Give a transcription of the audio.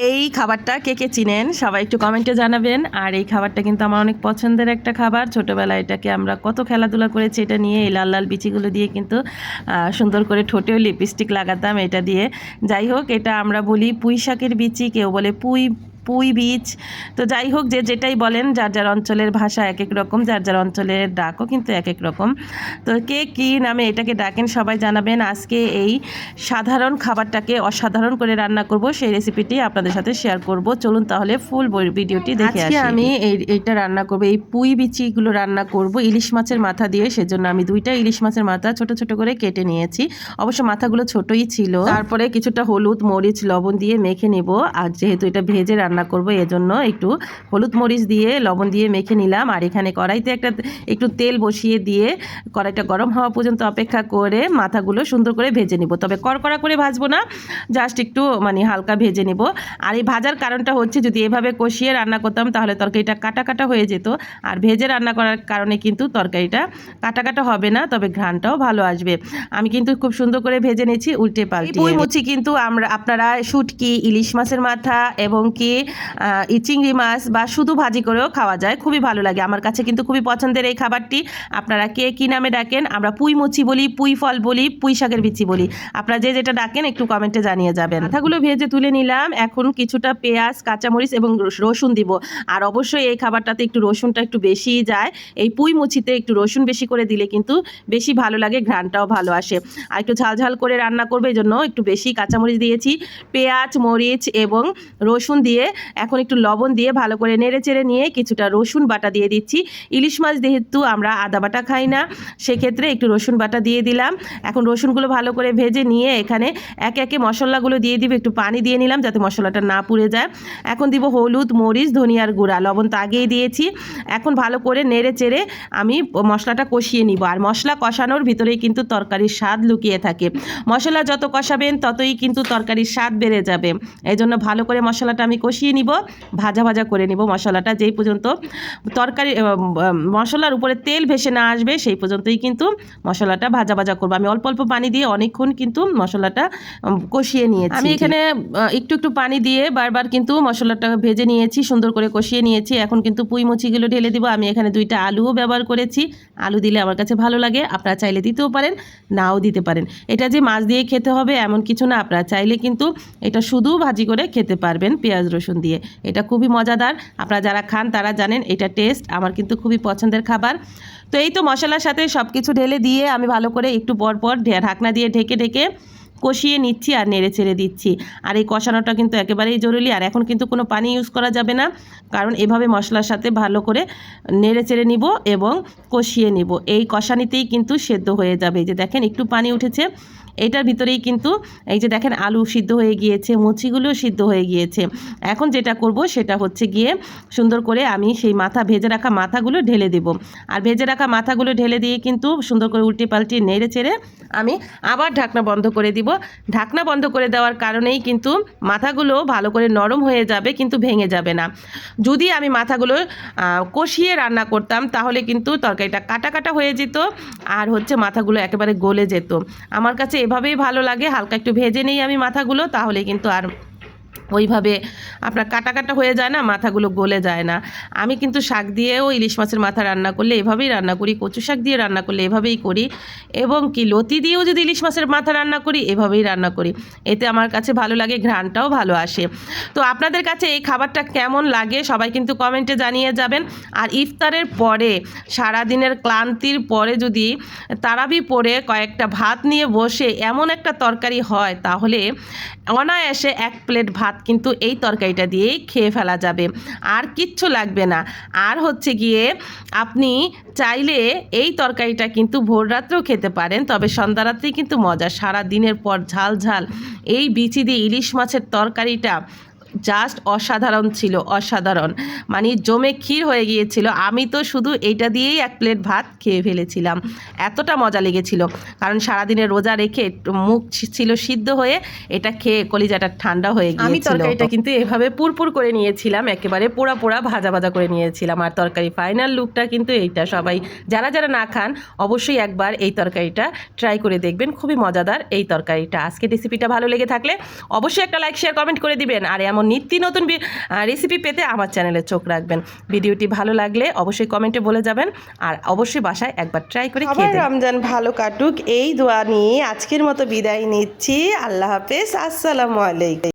এই খাবারটা কে কে চিনেন সবাই একটু কমেন্টে জানাবেন। আর এই খাবারটা কিন্তু আমার অনেক পছন্দের একটা খাবার। ছোটোবেলায় এটাকে আমরা কত খেলাধুলা করেছি এটা নিয়ে। এই লাল লাল বিচিগুলো দিয়ে কিন্তু সুন্দর করে ঠোঁটেও লিপস্টিক লাগাতাম এটা দিয়ে। যাই হোক, এটা আমরা বলি পুঁই শাকের বিচি, কেউ বলে পুঁই বীজ। তো যাই হোক, যেটাই বলেন, যার যার অঞ্চলের ভাষা এক এক রকম, যার যার অঞ্চলের ডাকও কিন্তু এক এক রকম। তো কে কী নামে এটাকে ডাকেন সবাই জানাবেন। আজকে এই সাধারণ খাবারটাকে অসাধারণ করে রান্না করব, সেই রেসিপিটি আপনাদের সাথে শেয়ার করব। চলুন তাহলে ফুল ভিডিওটি দেখে আসি। আমি এইটা রান্না করব, এই পুঁই বিচিগুলো রান্না করব ইলিশ মাছের মাথা দিয়ে। সেজন্য আমি 2টা ইলিশ মাছের মাথা ছোট ছোট করে কেটে নিয়েছি। অবশ্য মাথাগুলো ছোটই ছিল। তারপরে কিছুটা হলুদ মরিচ লবণ দিয়ে মেখে নেব। আর যেহেতু এটা ভেজে রান্না করব, এজন্য একটু হলুদ মরিচ দিয়ে লবণ দিয়ে মেখে নিলাম। আর এখানে কড়াইতে একটু তেল বসিয়ে দিয়ে কড়াইটা গরম হওয়া পর্যন্ত অপেক্ষা করে মাথাগুলো সুন্দর করে ভেজে নিব। তবে কড়কড়া করে ভাজবো না, জাস্ট একটু হালকা ভেজে নিব। আর এই ভাজার কারণটা হচ্ছে, যদি এভাবে কষিয়ে রান্না করতাম তাহলে তরকারিটা কাটা কাটা হয়ে যেত। আর ভেজে রান্না করার কারণে কিন্তু তরকারিটা কাটা কাটা হবে না, তবে ঘ্রাণটাও ভালো আসবে। আমি কিন্তু খুব সুন্দর করে ভেজে নিয়েছি উল্টে পাল্টে। পুঁই মুচি কিন্তু আপনারা শুটকি, ইলিশ মাছের মাথা এবং কি চিংড়ি মাছ বা শুধু ভাজি করেও খাওয়া যায়, খুবই ভালো লাগে। আমার কাছে কিন্তু খুবই পছন্দের এই খাবারটি। আপনারা কে কী নামে ডাকেন? আমরা পুঁই মুচি বলি, পুঁই ফল বলি, পুঁই শাকের বিচি বলি। আপনারা যেটা ডাকেন একটু কমেন্টে জানিয়ে যাবেন। মাথাগুলো ভেজে তুলে নিলাম। এখন কিছুটা পেঁয়াজ, কাঁচামরিচ এবং রসুন দিব। আর অবশ্যই এই খাবারটাতে একটু রসুনটা একটু বেশিই যায়। এই পুঁই মুচিতে একটু রসুন বেশি করে দিলে কিন্তু বেশি ভালো লাগে, ঘ্রাণটাও ভালো আসে। আর একটু ঝালঝাল করে রান্না করবে, এই জন্য একটু বেশি কাঁচামরিচ দিয়েছি। পেঁয়াজ, মরিচ এবং রসুন দিয়ে এখন একটু লবণ দিয়ে ভালো করে নেড়ে চেড়ে নিয়ে কিছুটা রসুন বাটা দিয়ে দিচ্ছি। ইলিশ মাছ যেহেতু আমরা আদা বাটা খাই না, সেক্ষেত্রে একটু রসুন বাটা দিয়ে দিলাম। এখন রসুনগুলো ভালো করে ভেজে নিয়ে এখানে একে একে মশলাগুলো দিয়ে দিব। একটু পানি দিয়ে নিলাম যাতে মশলাটা না পুড়ে যায়। এখন দিব হলুদ মরিচ ধনিয়ার গুঁড়া, লবণ তো আগেই দিয়েছি। এখন ভালো করে নেড়ে চেড়ে আমি মশলাটা কষিয়ে নিব। আর মশলা কষানোর ভিতরেই কিন্তু তরকারির স্বাদ লুকিয়ে থাকে। মশলা যত কষাবেন ততই কিন্তু তরকারির স্বাদ বেড়ে যাবে। এই জন্য ভালো করে মশলাটা আমি কষিয়ে নিব, ভাজা ভাজা করে নিব মশলাটা। যেই পর্যন্ত মশলার উপরে তেল ভেসে না আসবে সেই পর্যন্তই কিন্তু মশলাটা ভাজা ভাজা করবো। আমি অল্প অল্প পানি দিয়ে অনেকক্ষণ কিন্তু মশলাটা কষিয়ে নিয়েছি। আমি এখানে একটু একটু পানি দিয়ে বারবার কিন্তু মশলাটা ভেজে নিয়েছি, সুন্দর করে কষিয়ে নিয়েছি। এখন কিন্তু পুঁই মুচিগুলো ঢেলে দিব। আমি এখানে 2টা আলুও ব্যবহার করেছি। আলু দিলে আমার কাছে ভালো লাগে, আপনারা চাইলে দিতেও পারেন, নাও দিতে পারেন। এটা যে মাছ দিয়ে খেতে হবে এমন কিছু না, আপনারা চাইলে কিন্তু এটা শুধু ভাজি করে খেতে পারবেন পেঁয়াজ রসুন দিয়ে। এটা খুবই মজাদার, আপনারা যারা খান তারা জানেন এটা টেস্ট। আমার কিন্তু খুবই পছন্দের খাবার। তো এই তো মশলার সাথে সব কিছু ঢেলে দিয়ে আমি ভালো করে একটু পর পর ঢাকনা দিয়ে ঢেকে ঢেকে কষিয়ে নিচ্ছি আর নেড়ে ছেড়ে দিচ্ছি। আর এই কষানোটা কিন্তু একেবারেই জরুরি। আর এখন কিন্তু কোনো পানি ইউজ করা যাবে না, কারণ এভাবে মশলার সাথে ভালো করে নেড়ে চেড়ে নিব এবং কষিয়ে নিব। এই কষানিতেই কিন্তু সেদ্ধ হয়ে যাবে। এই যে দেখেন একটু পানি উঠেছে, এটার ভিতরেই কিন্তু এই যে দেখেন আলু সিদ্ধ হয়ে গিয়েছে, মুচিগুলো সিদ্ধ হয়ে গিয়েছে। এখন যেটা করব সেটা হচ্ছে গিয়ে সুন্দর করে আমি সেই ভেজে রাখা মাথাগুলো ঢেলে দেব। আর ভেজে রাখা মাথাগুলো ঢেলে দিয়ে কিন্তু সুন্দর করে উল্টে পাল্টে নেড়ে চেড়ে আমি আবার ঢাকনা বন্ধ করে দিব। ঢাকনা বন্ধ করে দেওয়ার কারণেই কিন্তু মাথাগুলো ভালো করে নরম হয়ে যাবে, কিন্তু ভেঙে যাবে না। যদি আমি মাথাগুলো কষিয়ে রান্না করতাম তাহলে কিন্তু তরকারিটা কাটা কাটা হয়ে যেত, আর হচ্ছে মাথাগুলো একেবারে গলে যেত। আমার কাছে এভাবেই ভালো লাগে, হালকা একটু ভেজে নেই আমি মাথাগুলো, তাহলে কিন্তু আর ওইভাবে আপনার কাটা কাটা হয়ে যায় না, মাথাগুলো গলে যায় না। আমি কিন্তু শাক দিয়েও ইলিশ মাছের মাথা রান্না করলে এভাবেই রান্না করি, কচু শাক দিয়ে রান্না করলে এভাবেই করি, এবং কি লতি দিয়েও যদি ইলিশ মাছের মাথা রান্না করি এভাবেই রান্না করি। এতে আমার কাছে ভালো লাগে, ঘ্রাণটাও ভালো আসে। তো আপনাদের কাছে এই খাবারটা কেমন লাগে সবাই কিন্তু কমেন্টে জানিয়ে যাবেন। আর ইফতারের পরে, সারাদিনের ক্লান্তির পরে যদি তারাবি পড়ে কয়েকটা ভাত নিয়ে বসে এমন একটা তরকারি হয়, তাহলে অনায়াসে 1 প্লেট ভাত কিন্তু এই তরকারিটা দিয়েই খেয়ে ফেলা যাবে, আর কিচ্ছু লাগবে না। আর হচ্ছে গিয়ে আপনি চাইলে এই তরকারিটা কিন্তু ভোর রাত্রেও খেতে পারেন, তবে সন্ধ্যা রাত্রেই কিন্তু মজা। সারা দিনের পর ঝাল ঝাল এই বিচি দিয়ে ইলিশ মাছের তরকারিটা জাস্ট অসাধারণ ছিল, অসাধারণ। মানে জমে ক্ষীর হয়ে গিয়েছিল। আমি তো শুধু এইটা দিয়েই 1 প্লেট ভাত খেয়ে ফেলেছিলাম, এতটা মজা লেগেছিল। কারণ সারাদিনের রোজা রেখে মুখ ছিল সিদ্ধ হয়ে, এটা খেয়ে কলিজাটা ঠান্ডা হয়ে গিয়েছিল। আমি তরকারিটা কিন্তু এভাবে পুরপুর করে নিয়েছিলাম, একেবারে পোড়া পোড়া ভাজা ভাজা করে নিয়েছিলাম। আর তরকারি ফাইনাল লুকটা কিন্তু এইটা। সবাই যারা যারা না খান অবশ্যই একবার এই তরকারিটা ট্রাই করে দেখবেন, খুবই মজাদার এই তরকারিটা। আজকে রেসিপিটা ভালো লেগে থাকলে অবশ্যই একটা লাইক শেয়ার কমেন্ট করে দিবেন। আর এমন এমন নিত্য নতুন রেসিপি পেতে আমার চ্যানেলে চোখ রাখবেন। ভিডিওটি ভালো লাগলে অবশ্যই কমেন্টে বলে যাবেন, আর অবশ্যই বাসায় একবার ট্রাই করে খেয়ে দেখবেন। রমজান ভালো কাটুক এই দোয়া নিয়ে আজকের মতো বিদায় নিচ্ছি। আল্লাহ হাফেজ, আসসালামু আলাইকুম।